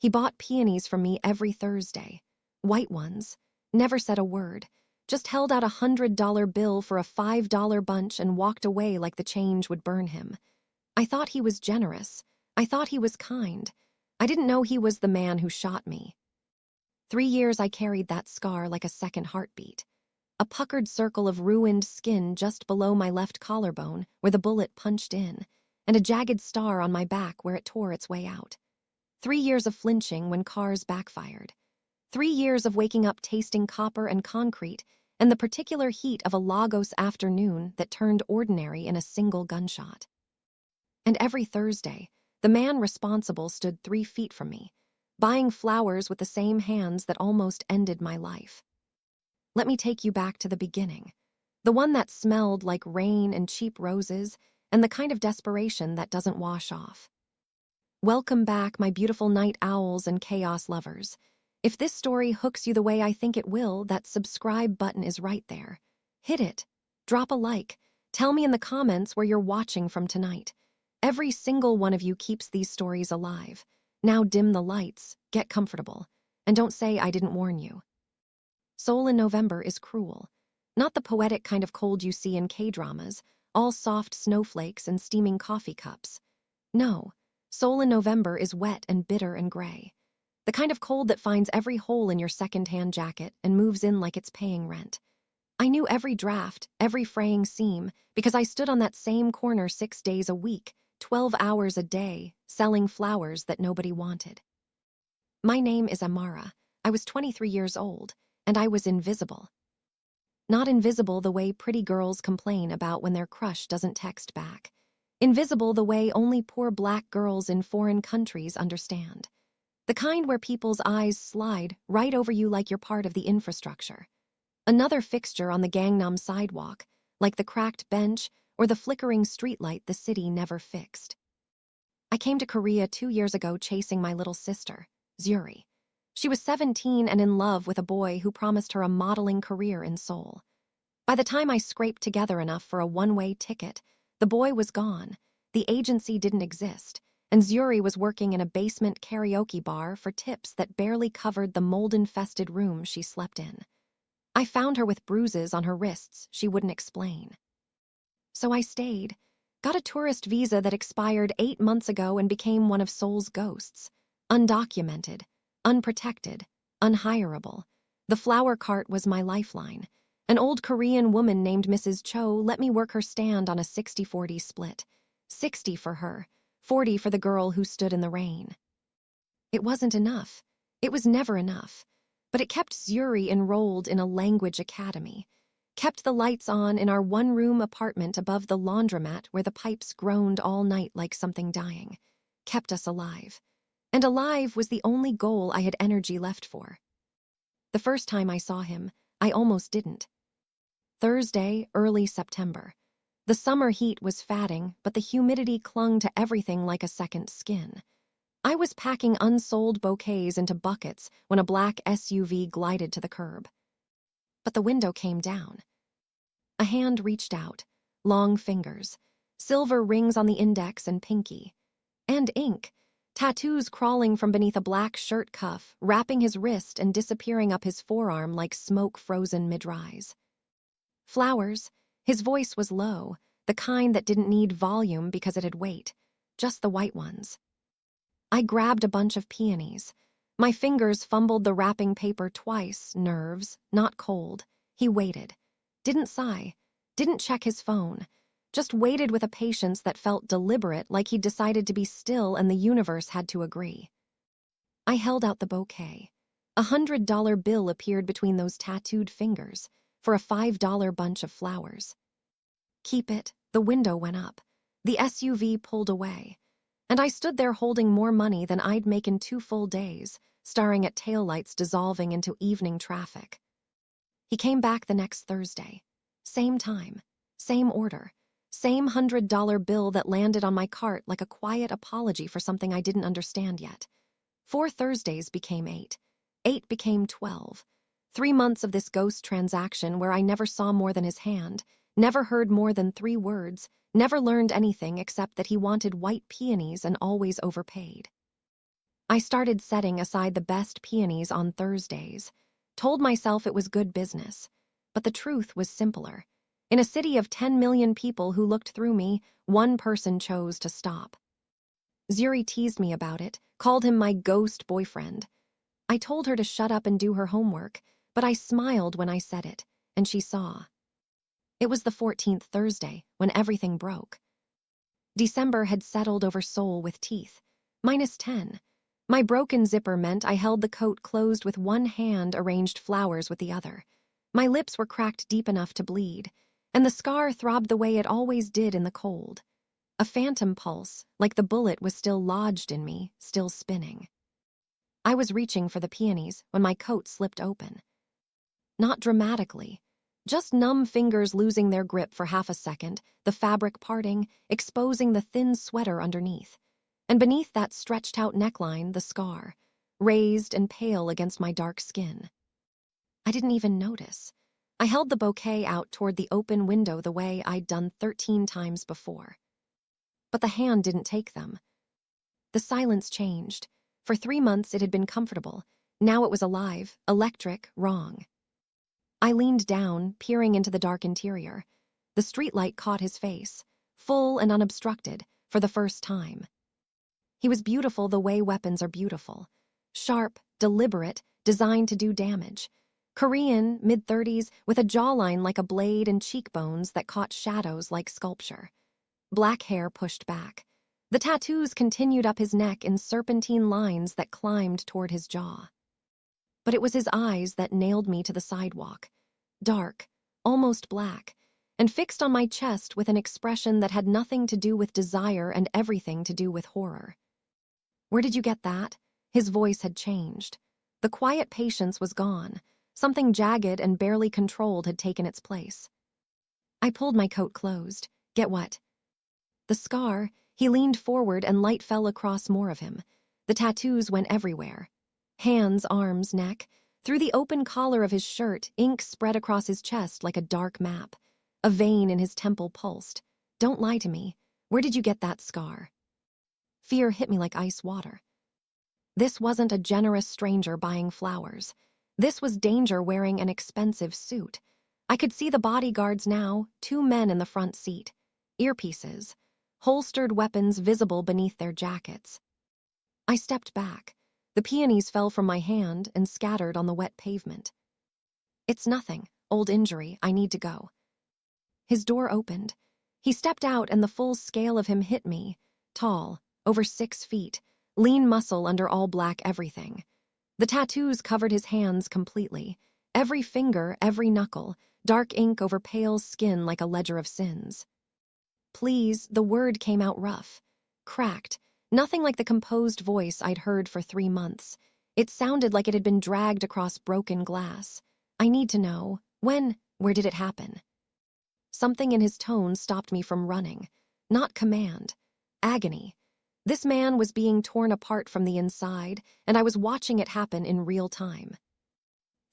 He bought peonies from me every Thursday. White ones. Never said a word. Just held out $100 bill for a $5 bunch and walked away like the change would burn him. I thought he was generous. I thought he was kind. I didn't know he was the man who shot me. 3 years I carried that scar like a second heartbeat. A puckered circle of ruined skin just below my left collarbone where the bullet punched in, and a jagged star on my back where it tore its way out. 3 years of flinching when cars backfired. 3 years of waking up tasting copper and concrete and the particular heat of a Lagos afternoon that turned ordinary in a single gunshot. And every Thursday, the man responsible stood 3 feet from me, buying flowers with the same hands that almost ended my life. Let me take you back to the beginning, the one that smelled like rain and cheap roses and the kind of desperation that doesn't wash off. Welcome back, my beautiful night owls and chaos lovers. If this story hooks you the way I think it will, that subscribe button is right there. Hit it. Drop a like. Tell me in the comments where you're watching from tonight. Every single one of you keeps these stories alive. Now dim the lights, get comfortable, and don't say I didn't warn you. Seoul in November is cruel. Not the poetic kind of cold you see in K-dramas, all soft snowflakes and steaming coffee cups. No, Seoul in November is wet and bitter and gray. The kind of cold that finds every hole in your second-hand jacket and moves in like it's paying rent. I knew every draft, every fraying seam, because I stood on that same corner 6 days a week, 12 hours a day, selling flowers that nobody wanted. My name is Amara. I was 23 years old, and I was invisible. Not invisible the way pretty girls complain about when their crush doesn't text back. Invisible the way only poor black girls in foreign countries understand. The kind where people's eyes slide right over you like you're part of the infrastructure. Another fixture on the Gangnam sidewalk, like the cracked bench or the flickering streetlight the city never fixed. I came to Korea 2 years ago chasing my little sister, Zuri. She was 17 and in love with a boy who promised her a modeling career in Seoul. By the time I scraped together enough for a one-way ticket, the boy was gone, the agency didn't exist, and Zuri was working in a basement karaoke bar for tips that barely covered the mold-infested room she slept in. I found her with bruises on her wrists she wouldn't explain. So I stayed, got a tourist visa that expired 8 months ago and became one of Seoul's ghosts. Undocumented, unprotected, unhireable. The flower cart was my lifeline. An old Korean woman named Mrs. Cho let me work her stand on a 60-40 split. 60 for her, 40 for the girl who stood in the rain. It wasn't enough. It was never enough. But it kept Zuri enrolled in a language academy. Kept the lights on in our one-room apartment above the laundromat where the pipes groaned all night like something dying. Kept us alive. And alive was the only goal I had energy left for. The first time I saw him, I almost didn't. Thursday, early September. The summer heat was fatting, but the humidity clung to everything like a second skin. I was packing unsold bouquets into buckets when a black SUV glided to the curb. But the window came down. A hand reached out, long fingers, silver rings on the index and pinky, and ink, tattoos crawling from beneath a black shirt cuff, wrapping his wrist and disappearing up his forearm like smoke frozen mid-rise. Flowers. His voice was low, the kind that didn't need volume because it had weight, just the white ones. I grabbed a bunch of peonies. My fingers fumbled the wrapping paper twice, nerves, not cold. He waited. Didn't sigh. Didn't check his phone. Just waited with a patience that felt deliberate, like he'd decided to be still and the universe had to agree. I held out the bouquet. $100 bill appeared between those tattooed fingers for a $5 bunch of flowers. Keep it. The window went up. The SUV pulled away. And I stood there holding more money than I'd make in 2 full days, staring at taillights dissolving into evening traffic. He came back the next Thursday. Same time, same order, same $100 bill that landed on my cart like a quiet apology for something I didn't understand yet. 4 Thursdays became 8. 8 became 12. 3 months of this ghost transaction where I never saw more than his hand, never heard more than 3 words, never learned anything except that he wanted white peonies and always overpaid. I started setting aside the best peonies on Thursdays, told myself it was good business. But the truth was simpler. In a city of 10 million people who looked through me, one person chose to stop. Zuri teased me about it, called him my ghost boyfriend. I told her to shut up and do her homework, but I smiled when I said it, and she saw. It was the 14th Thursday, when everything broke. December had settled over Seoul with teeth. -10. My broken zipper meant I held the coat closed with one hand, arranged flowers with the other. My lips were cracked deep enough to bleed, and the scar throbbed the way it always did in the cold. A phantom pulse, like the bullet was still lodged in me, still spinning. I was reaching for the peonies when my coat slipped open. Not dramatically, just numb fingers losing their grip for half a second, the fabric parting, exposing the thin sweater underneath. And beneath that stretched-out neckline, the scar, raised and pale against my dark skin. I didn't even notice. I held the bouquet out toward the open window the way I'd done 13 times before. But the hand didn't take them. The silence changed. For 3 months it had been comfortable. Now it was alive, electric, wrong. I leaned down, peering into the dark interior. The streetlight caught his face, full and unobstructed, for the first time. He was beautiful the way weapons are beautiful. Sharp, deliberate, designed to do damage. Korean, mid-30s, with a jawline like a blade and cheekbones that caught shadows like sculpture. Black hair pushed back. The tattoos continued up his neck in serpentine lines that climbed toward his jaw. But it was his eyes that nailed me to the sidewalk. Dark, almost black, and fixed on my chest with an expression that had nothing to do with desire and everything to do with horror. "Where did you get that?" His voice had changed. The quiet patience was gone. Something jagged and barely controlled had taken its place. I pulled my coat closed. "Get what?" The scar. He leaned forward and light fell across more of him. The tattoos went everywhere. Hands, arms, neck. Through the open collar of his shirt, ink spread across his chest like a dark map. A vein in his temple pulsed. "Don't lie to me. Where did you get that scar?" Fear hit me like ice water. This wasn't a generous stranger buying flowers. This was danger wearing an expensive suit. I could see the bodyguards now, 2 men in the front seat. Earpieces. Holstered weapons visible beneath their jackets. I stepped back. The peonies fell from my hand and scattered on the wet pavement. "It's nothing. Old injury. I need to go." His door opened. He stepped out and the full scale of him hit me. Tall, over 6 feet, lean muscle under all black everything. The tattoos covered his hands completely. Every finger, every knuckle, dark ink over pale skin like a ledger of sins. "Please," the word came out rough, cracked, nothing like the composed voice I'd heard for 3 months. It sounded like it had been dragged across broken glass. "I need to know. When? Where did it happen?" Something in his tone stopped me from running. Not command. Agony. This man was being torn apart from the inside, and I was watching it happen in real time.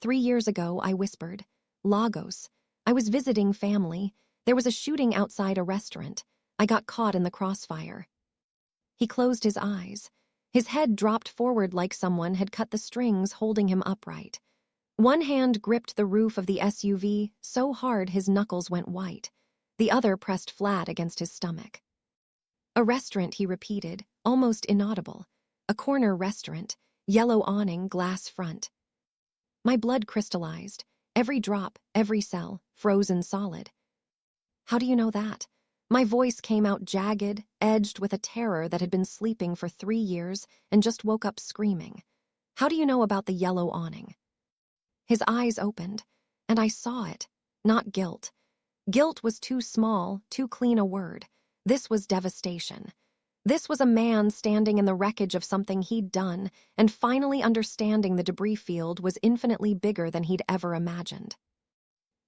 3 years ago, I whispered. Lagos. I was visiting family. There was a shooting outside a restaurant. I got caught in the crossfire. He closed his eyes. His head dropped forward like someone had cut the strings holding him upright. One hand gripped the roof of the SUV so hard his knuckles went white. The other pressed flat against his stomach. "A restaurant," he repeated, almost inaudible. "A corner restaurant, yellow awning, glass front." My blood crystallized. Every drop, every cell, frozen solid. "How do you know that?" My voice came out jagged, edged with a terror that had been sleeping for 3 years and just woke up screaming. "How do you know about the yellow awning?" His eyes opened, and I saw it. Not guilt. Guilt was too small, too clean a word. This was devastation. This was a man standing in the wreckage of something he'd done, and finally understanding the debris field was infinitely bigger than he'd ever imagined.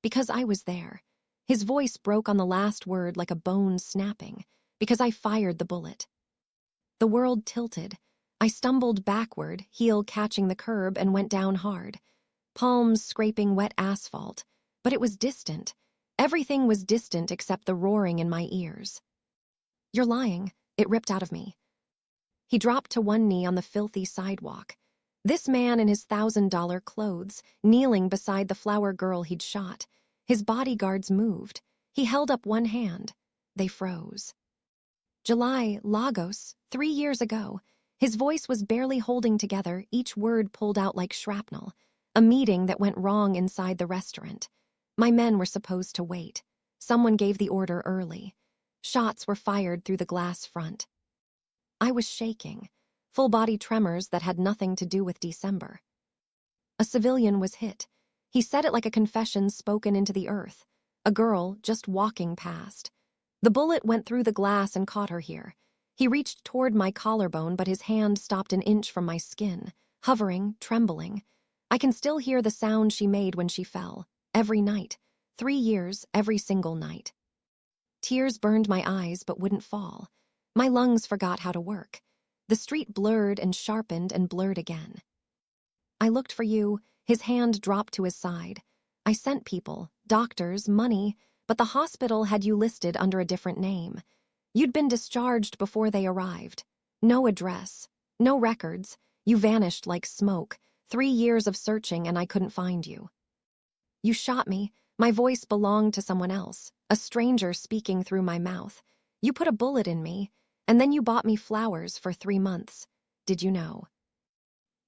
Because I was there. His voice broke on the last word like a bone snapping, because I fired the bullet. The world tilted. I stumbled backward, heel catching the curb, and went down hard. Palms scraping wet asphalt. But it was distant. Everything was distant except the roaring in my ears. "You're lying," it ripped out of me. He dropped to one knee on the filthy sidewalk. This man in his $1,000 clothes, kneeling beside the flower girl he'd shot. His bodyguards moved. He held up one hand. They froze. July, Lagos, 3 years ago. His voice was barely holding together, each word pulled out like shrapnel. A meeting that went wrong inside the restaurant. My men were supposed to wait. Someone gave the order early. Shots were fired through the glass front. I was shaking, full-body tremors that had nothing to do with December. A civilian was hit. He said it like a confession spoken into the earth. A girl just walking past. The bullet went through the glass and caught her here. He reached toward my collarbone, but his hand stopped an inch from my skin, hovering, trembling. I can still hear the sound she made when she fell. Every night. 3 years, every single night. Tears burned my eyes but wouldn't fall. My lungs forgot how to work. The street blurred and sharpened and blurred again. I looked for you. His hand dropped to his side. I sent people, doctors, money, but the hospital had you listed under a different name. You'd been discharged before they arrived. No address, no records. You vanished like smoke. 3 years of searching and I couldn't find you. You shot me. My voice belonged to someone else, a stranger speaking through my mouth. You put a bullet in me, and then you bought me flowers for 3 months. Did you know?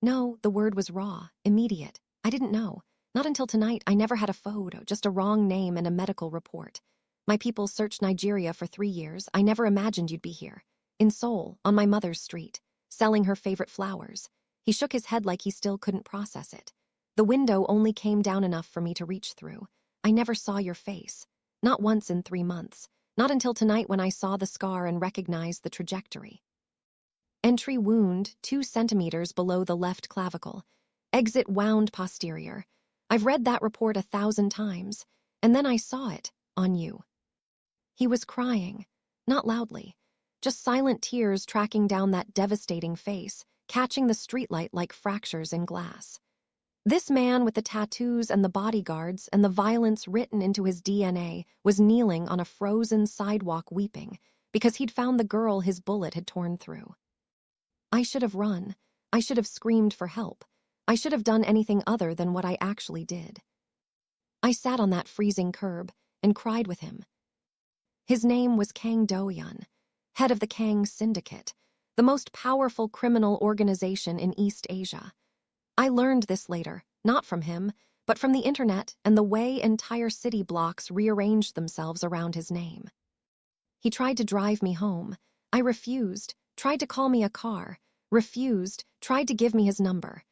No, the word was raw, immediate. I didn't know. Not until tonight. I never had a photo, just a wrong name and a medical report. My people searched Nigeria for 3 years. I never imagined you'd be here. In Seoul, on my mother's street, selling her favorite flowers. He shook his head like he still couldn't process it. The window only came down enough for me to reach through. I never saw your face. Not once in 3 months. Not until tonight when I saw the scar and recognized the trajectory. Entry wound, 2 centimeters below the left clavicle. Exit wound posterior. I've read that report 1,000 times. And then I saw it, on you. He was crying. Not loudly. Just silent tears tracking down that devastating face, catching the streetlight like fractures in glass. This man with the tattoos and the bodyguards and the violence written into his DNA was kneeling on a frozen sidewalk weeping because he'd found the girl his bullet had torn through. I should have run. I should have screamed for help. I should have done anything other than what I actually did. I sat on that freezing curb and cried with him. His name was Kang Do-yeon, head of the Kang Syndicate, the most powerful criminal organization in East Asia. I learned this later, not from him, but from the internet and the way entire city blocks rearranged themselves around his name. He tried to drive me home. I refused, tried to call me a car, refused, tried to give me his number.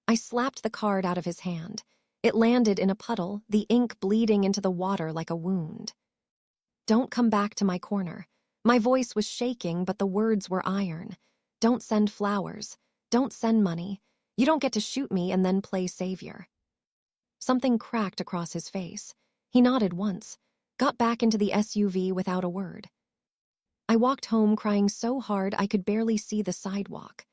I slapped the card out of his hand. It landed in a puddle, the ink bleeding into the water like a wound. Don't come back to my corner. My voice was shaking, but the words were iron. Don't send flowers. Don't send money. You don't get to shoot me and then play savior. Something cracked across his face. He nodded once, got back into the SUV without a word. I walked home crying so hard I could barely see the sidewalk.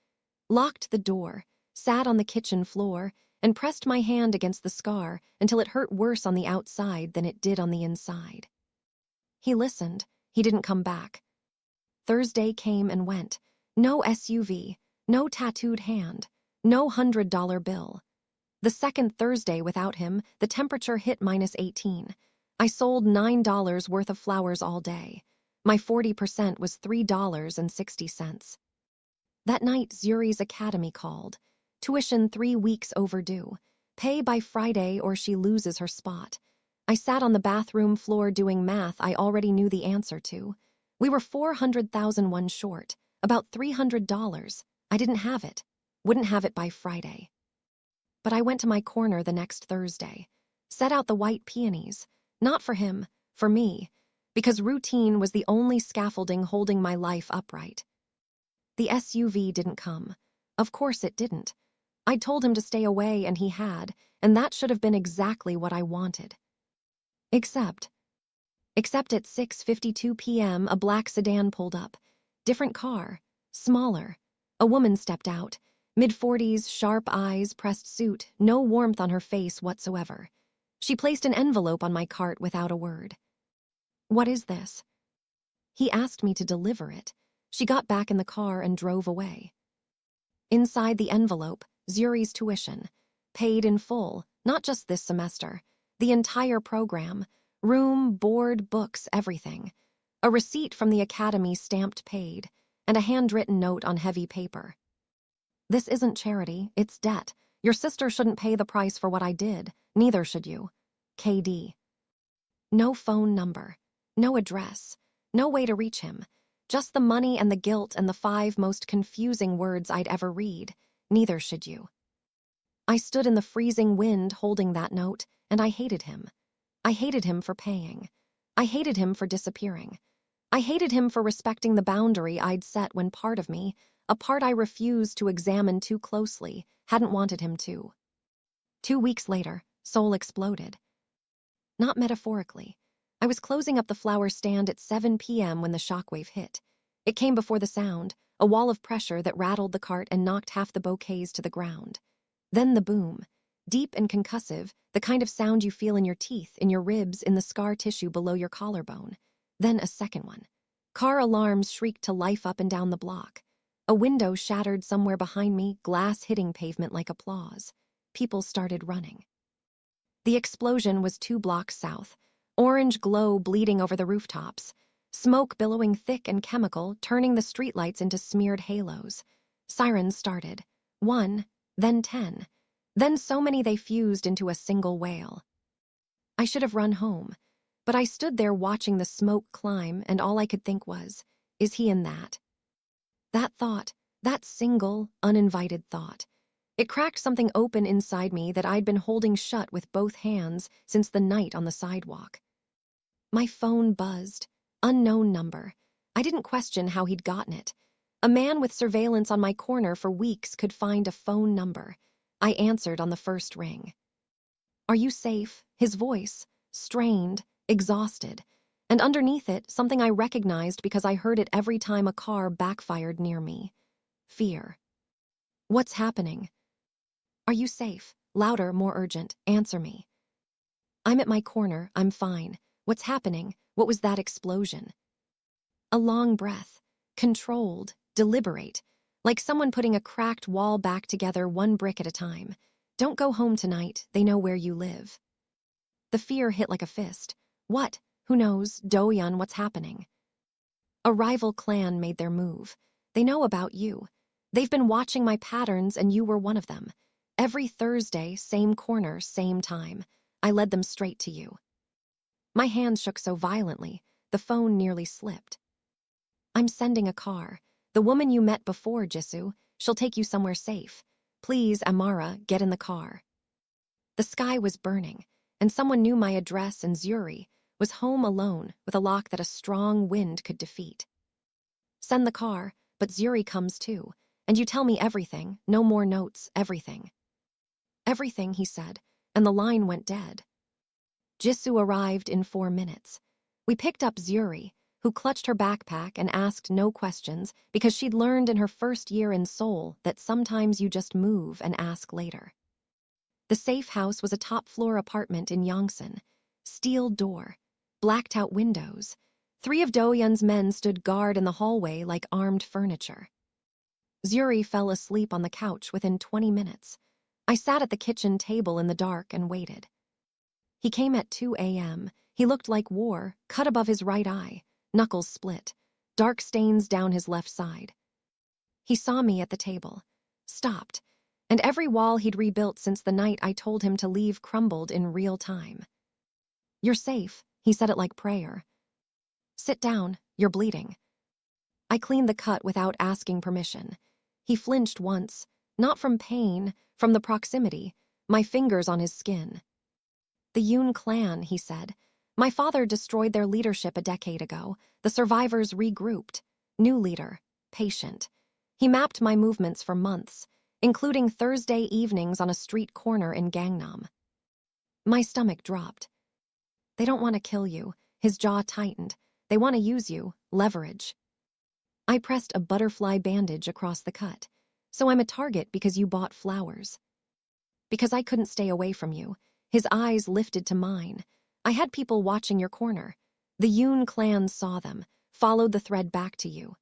Locked the door, sat on the kitchen floor, and pressed my hand against the scar until it hurt worse on the outside than it did on the inside. He listened. He didn't come back. Thursday came and went. No SUV, no tattooed hand, no $100 bill. The second Thursday without him, the temperature hit -18. I sold $9 worth of flowers all day. My 40% was $3.60. That night, Zuri's academy called. Tuition 3 weeks overdue. Pay by Friday or she loses her spot. I sat on the bathroom floor doing math I already knew the answer to. We were $400,001 short, about $300. I didn't have it. Wouldn't have it by Friday. But I went to my corner the next Thursday. Set out the white peonies. Not for him, for me. Because routine was the only scaffolding holding my life upright. The SUV didn't come. Of course it didn't. I'd told him to stay away and he had, and that should have been exactly what I wanted. Except at 6:52 p.m. a black sedan pulled up. Different car. Smaller. A woman stepped out. Mid-40s, sharp eyes, pressed suit, no warmth on her face whatsoever. She placed an envelope on my cart without a word. What is this? He asked me to deliver it. She got back in the car and drove away. Inside the envelope, Zuri's tuition. Paid in full, not just this semester. The entire program. Room, board, books, everything. A receipt from the academy stamped paid, and a handwritten note on heavy paper. This isn't charity, it's debt. Your sister shouldn't pay the price for what I did. Neither should you. KD. No phone number. No address. No way to reach him. Just the money and the guilt and the 5 most confusing words I'd ever read. Neither should you. I stood in the freezing wind holding that note, and I hated him. I hated him for paying. I hated him for disappearing. I hated him for respecting the boundary I'd set when part of me, a part I refused to examine too closely, hadn't wanted him to. 2 weeks later, Seoul exploded. Not metaphorically. I was closing up the flower stand at 7 p.m. when the shockwave hit. It came before the sound, a wall of pressure that rattled the cart and knocked half the bouquets to the ground. Then the boom, deep and concussive, the kind of sound you feel in your teeth, in your ribs, in the scar tissue below your collarbone. Then a second one. Car alarms shrieked to life up and down the block. A window shattered somewhere behind me, glass hitting pavement like applause. People started running. The explosion was 2 blocks south, orange glow bleeding over the rooftops, smoke billowing thick and chemical, turning the streetlights into smeared halos. Sirens started. 1, then 10. Then so many they fused into a single wail. I should have run home, but I stood there watching the smoke climb, and all I could think was, is he in that? That thought, that single, uninvited thought. It cracked something open inside me that I'd been holding shut with both hands since the night on the sidewalk. My phone buzzed. Unknown number. I didn't question how he'd gotten it. A man with surveillance on my corner for weeks could find a phone number. I answered on the first ring. Are you safe? His voice, strained, exhausted. And underneath it, something I recognized because I heard it every time a car backfired near me. Fear. What's happening? Are you safe? Louder, more urgent. Answer me. I'm at my corner. I'm fine. What's happening? What was that explosion? A long breath. Controlled, deliberate. Like someone putting a cracked wall back together one brick at a time. Don't go home tonight. They know where you live. The fear hit like a fist. What? Who knows? Doyeon, what's happening? A rival clan made their move. They know about you. They've been watching my patterns, and you were one of them. Every Thursday, same corner, same time. I led them straight to you. My hands shook so violently, the phone nearly slipped. I'm sending a car. The woman you met before, Jisoo. She'll take you somewhere safe. Please, Amara, get in the car. The sky was burning, and someone knew my address, and Zuri was home alone with a lock that a strong wind could defeat. Send the car, but Zuri comes too, and you tell me everything, no more notes, everything. Everything, he said, and the line went dead. Jisoo arrived in 4 minutes. We picked up Zuri, who clutched her backpack and asked no questions because she'd learned in her first year in Seoul that sometimes you just move and ask later. The safe house was a top-floor apartment in Yongsan. Steel door, blacked-out windows. 3 of Do-yeon's men stood guard in the hallway like armed furniture. Zuri fell asleep on the couch within 20 minutes. I sat at the kitchen table in the dark and waited. He came at 2 a.m. He looked like war, cut above his right eye, knuckles split, dark stains down his left side. He saw me at the table, stopped, and every wall he'd rebuilt since the night I told him to leave crumbled in real time. You're safe, he said it like prayer. Sit down, you're bleeding. I cleaned the cut without asking permission. He flinched once, not from pain, from the proximity, my fingers on his skin. The Yoon clan, he said. My father destroyed their leadership a decade ago. The survivors regrouped. New leader, patient. He mapped my movements for months, including Thursday evenings on a street corner in Gangnam. My stomach dropped. They don't want to kill you. His jaw tightened. They want to use you, leverage. I pressed a butterfly bandage across the cut. So I'm a target because you bought flowers. Because I couldn't stay away from you. His eyes lifted to mine. I had people watching your corner. The Yoon clan saw them, followed the thread back to you.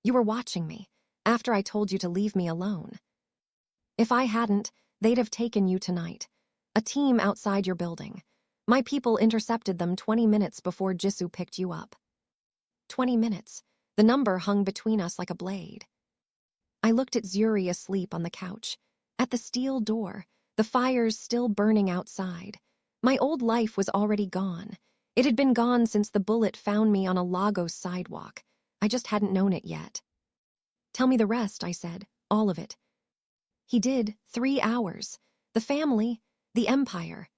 You were watching me, after I told you to leave me alone. If I hadn't, they'd have taken you tonight. A team outside your building. My people intercepted them 20 minutes before Jisoo picked you up. 20 minutes. The number hung between us like a blade. I looked at Zuri asleep on the couch. At the steel door, the fires still burning outside. My old life was already gone. It had been gone since the bullet found me on a Lagos sidewalk. I just hadn't known it yet. Tell me the rest, I said. All of it. He did. 3 hours. The family. The empire.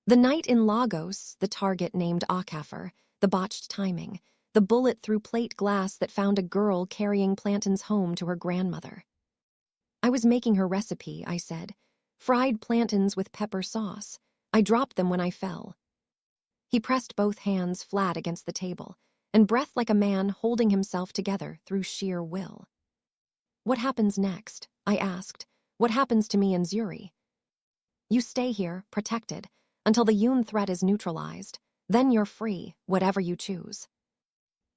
The night in Lagos, the target named Akafir, the botched timing, the bullet through plate glass that found a girl carrying plantains home to her grandmother. I was making her recipe, I said. Fried plantains with pepper sauce. I dropped them when I fell. He pressed both hands flat against the table and breathed like a man holding himself together through sheer will. What happens next? I asked. What happens to me and Zuri? You stay here, protected, until the Yoon threat is neutralized. Then you're free, whatever you choose.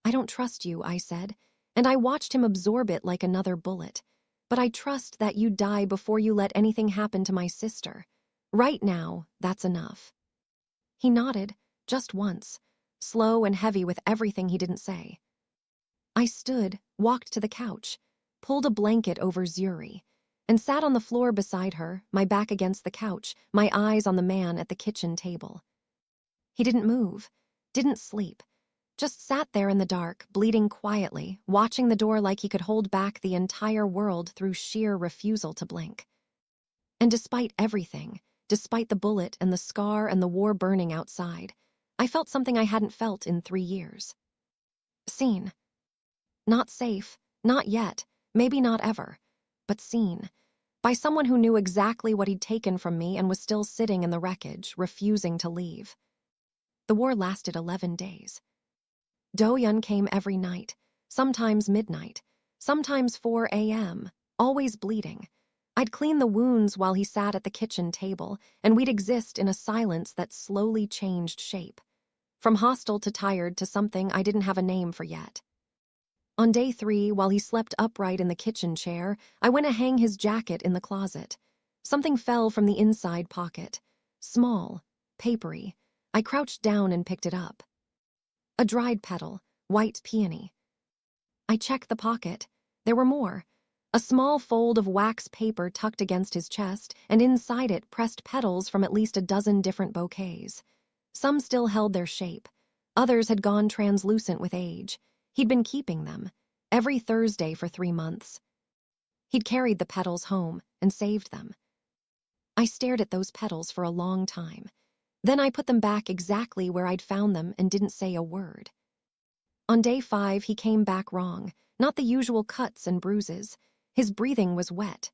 I don't trust you, I said, and I watched him absorb it like another bullet. But I trust that you die before you let anything happen to my sister. Right now, that's enough. He nodded, just once, slow and heavy with everything he didn't say. I stood, walked to the couch, pulled a blanket over Zuri, and sat on the floor beside her, my back against the couch, my eyes on the man at the kitchen table. He didn't move, didn't sleep, just sat there in the dark, bleeding quietly, watching the door like he could hold back the entire world through sheer refusal to blink. And despite everything, despite the bullet and the scar and the war burning outside, I felt something I hadn't felt in 3 years. Seen. Not safe, not yet, maybe not ever, but seen. By someone who knew exactly what he'd taken from me and was still sitting in the wreckage, refusing to leave. The war lasted 11 days. Do-yeon came every night, sometimes midnight, sometimes 4 a.m., always bleeding. I'd clean the wounds while he sat at the kitchen table, and we'd exist in a silence that slowly changed shape. From hostile to tired to something I didn't have a name for yet. On day 3, while he slept upright in the kitchen chair, I went to hang his jacket in the closet. Something fell from the inside pocket. Small, papery. I crouched down and picked it up. A dried petal, white peony. I checked the pocket. There were more. A small fold of wax paper tucked against his chest, and inside it pressed petals from at least a dozen different bouquets. Some still held their shape. Others had gone translucent with age. He'd been keeping them, every Thursday for 3 months. He'd carried the petals home and saved them. I stared at those petals for a long time. Then I put them back exactly where I'd found them and didn't say a word. On day 5, he came back wrong, not the usual cuts and bruises. His breathing was wet,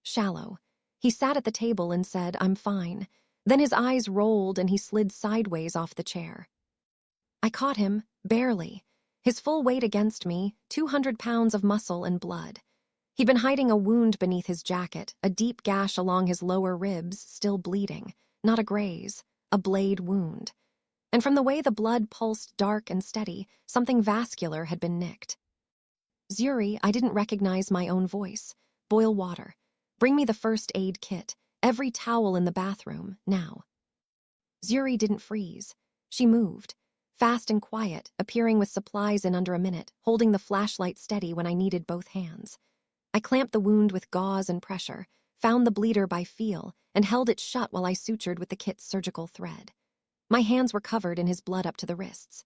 shallow. He sat at the table and said, "I'm fine." Then his eyes rolled and he slid sideways off the chair. I caught him, barely. His full weight against me, 200 pounds of muscle and blood. He'd been hiding a wound beneath his jacket, a deep gash along his lower ribs, still bleeding. Not a graze, a blade wound. And from the way the blood pulsed dark and steady, something vascular had been nicked. Zuri, I didn't recognize my own voice. Boil water. Bring me the first aid kit. Every towel in the bathroom, now. Zuri didn't freeze. She moved. Fast and quiet, appearing with supplies in under a minute, holding the flashlight steady when I needed both hands. I clamped the wound with gauze and pressure, found the bleeder by feel, and held it shut while I sutured with the kit's surgical thread. My hands were covered in his blood up to the wrists.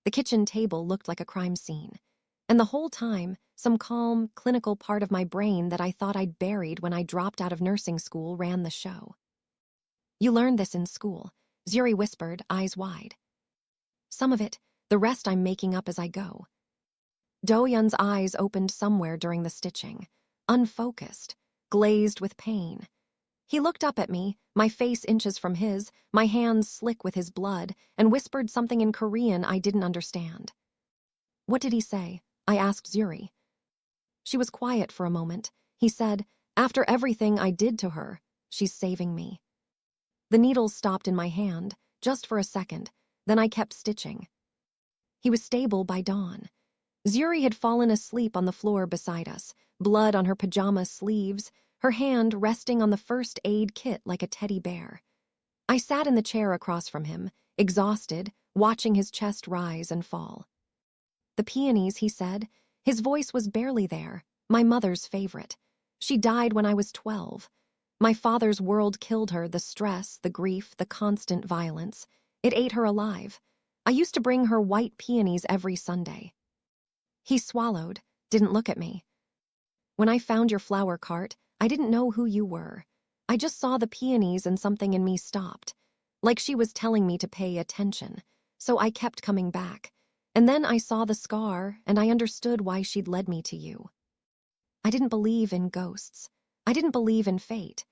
The kitchen table looked like a crime scene. And the whole time, some calm, clinical part of my brain that I thought I'd buried when I dropped out of nursing school ran the show. You learned this in school, Zuri whispered, eyes wide. Some of it, the rest I'm making up as I go. Do-yeon's eyes opened somewhere during the stitching, unfocused, glazed with pain. He looked up at me, my face inches from his, my hands slick with his blood, and whispered something in Korean I didn't understand. What did he say? I asked Zuri. She was quiet for a moment. He said, "After everything I did to her, she's saving me." The needles stopped in my hand, just for a second, then I kept stitching. He was stable by dawn. Zuri had fallen asleep on the floor beside us, blood on her pajama sleeves, her hand resting on the first aid kit like a teddy bear. I sat in the chair across from him, exhausted, watching his chest rise and fall. The peonies, he said. His voice was barely there. My mother's favorite. She died when I was 12. My father's world killed her, the stress, the grief, the constant violence. It ate her alive. I used to bring her white peonies every Sunday. He swallowed, didn't look at me. When I found your flower cart, I didn't know who you were. I just saw the peonies and something in me stopped. Like she was telling me to pay attention. So I kept coming back. And then I saw the scar, and I understood why she'd led me to you. I didn't believe in ghosts. I didn't believe in fate.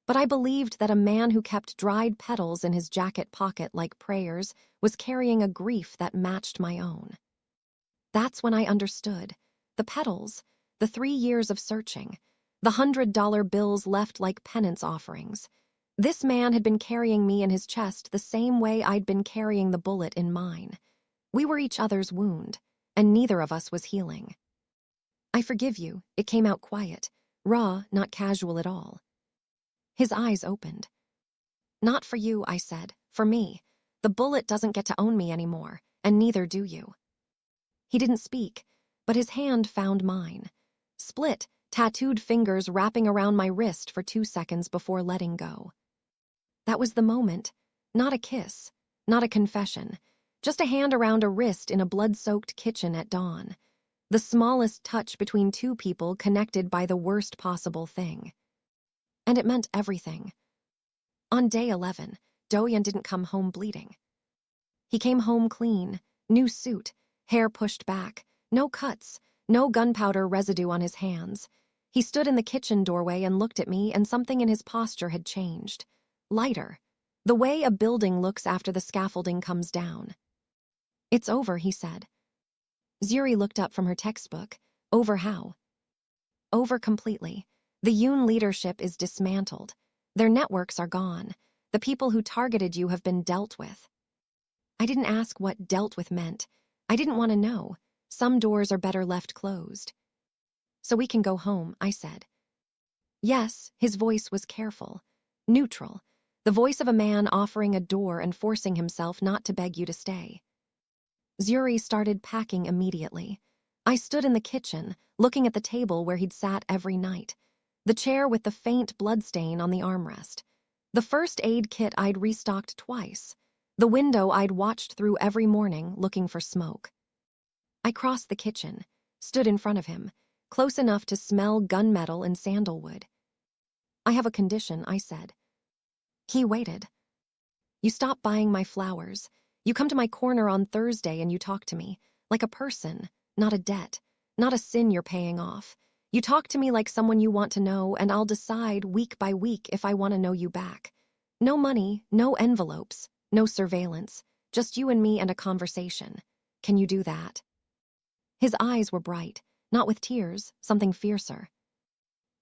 But I believed that a man who kept dried petals in his jacket pocket like prayers was carrying a grief that matched my own. That's when I understood. The petals, the 3 years of searching, the $100 bills left like penance offerings. This man had been carrying me in his chest the same way I'd been carrying the bullet in mine. We were each other's wound, and neither of us was healing. I forgive you, it came out quiet, raw, not casual at all. His eyes opened. Not for you, I said, for me. The bullet doesn't get to own me anymore, and neither do you. He didn't speak, but his hand found mine. Split, tattooed fingers wrapping around my wrist for 2 seconds before letting go. That was the moment. Not a kiss, not a confession, just a hand around a wrist in a blood-soaked kitchen at dawn. The smallest touch between two people connected by the worst possible thing. And it meant everything. On day 11, Do-yeon didn't come home bleeding. He came home clean, new suit, hair pushed back, no cuts, no gunpowder residue on his hands. He stood in the kitchen doorway and looked at me, and something in his posture had changed. Lighter. The way a building looks after the scaffolding comes down. It's over, he said. Zuri looked up from her textbook. Over how? Over completely. The Yoon leadership is dismantled. Their networks are gone. The people who targeted you have been dealt with. I didn't ask what dealt with meant. I didn't want to know. Some doors are better left closed. So we can go home, I said. Yes, his voice was careful, neutral, the voice of a man offering a door and forcing himself not to beg you to stay. Zuri started packing immediately. I stood in the kitchen, looking at the table where he'd sat every night, the chair with the faint bloodstain on the armrest, the first aid kit I'd restocked twice, the window I'd watched through every morning looking for smoke. I crossed the kitchen, stood in front of him, close enough to smell gunmetal and sandalwood. I have a condition, I said. He waited. You stop buying my flowers. You come to my corner on Thursday and you talk to me, like a person, not a debt, not a sin you're paying off. You talk to me like someone you want to know, and I'll decide week by week if I want to know you back. No money, no envelopes, no surveillance, just you and me and a conversation. Can you do that? His eyes were bright, not with tears, something fiercer.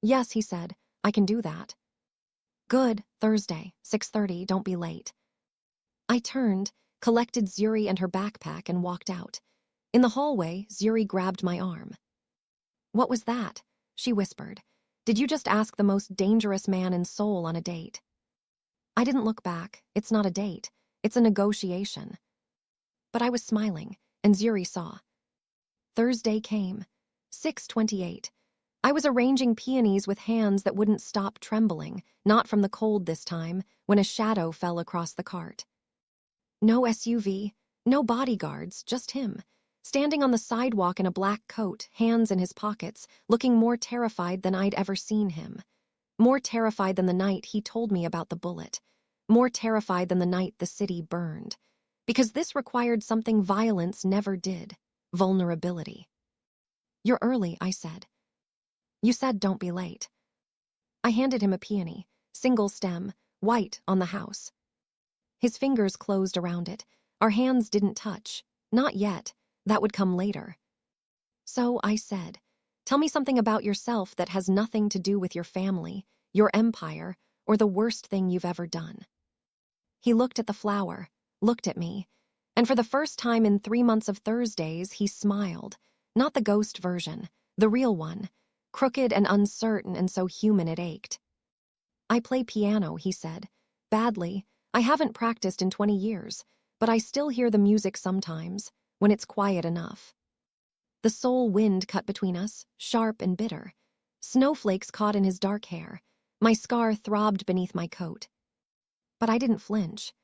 Yes, he said, I can do that. Good, Thursday, 6:30, don't be late. I turned, collected Zuri and her backpack and walked out. In the hallway, Zuri grabbed my arm. What was that? She whispered. Did you just ask the most dangerous man in Seoul on a date? I didn't look back. It's not a date. It's a negotiation. But I was smiling, and Zuri saw. Thursday came. 6:28. I was arranging peonies with hands that wouldn't stop trembling, not from the cold this time, when a shadow fell across the cart. No SUV, no bodyguards, just him, standing on the sidewalk in a black coat, hands in his pockets, looking more terrified than I'd ever seen him. More terrified than the night he told me about the bullet. More terrified than the night the city burned. Because this required something violence never did. Vulnerability. You're early, I said. You said don't be late. I handed him a peony, single stem, white on the house. His fingers closed around it. Our hands didn't touch. Not yet. That would come later. So I said, tell me something about yourself that has nothing to do with your family, your empire, or the worst thing you've ever done. He looked at the flower, looked at me, and for the first time in 3 months of Thursdays, he smiled. Not the ghost version, the real one, crooked and uncertain and so human it ached. I play piano, he said. Badly. I haven't practiced in 20 years, but I still hear the music sometimes, when it's quiet enough. The Seoul wind cut between us, sharp and bitter. Snowflakes caught in his dark hair. My scar throbbed beneath my coat. But I didn't flinch.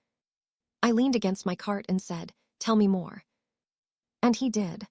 I leaned against my cart and said, "Tell me more." And he did.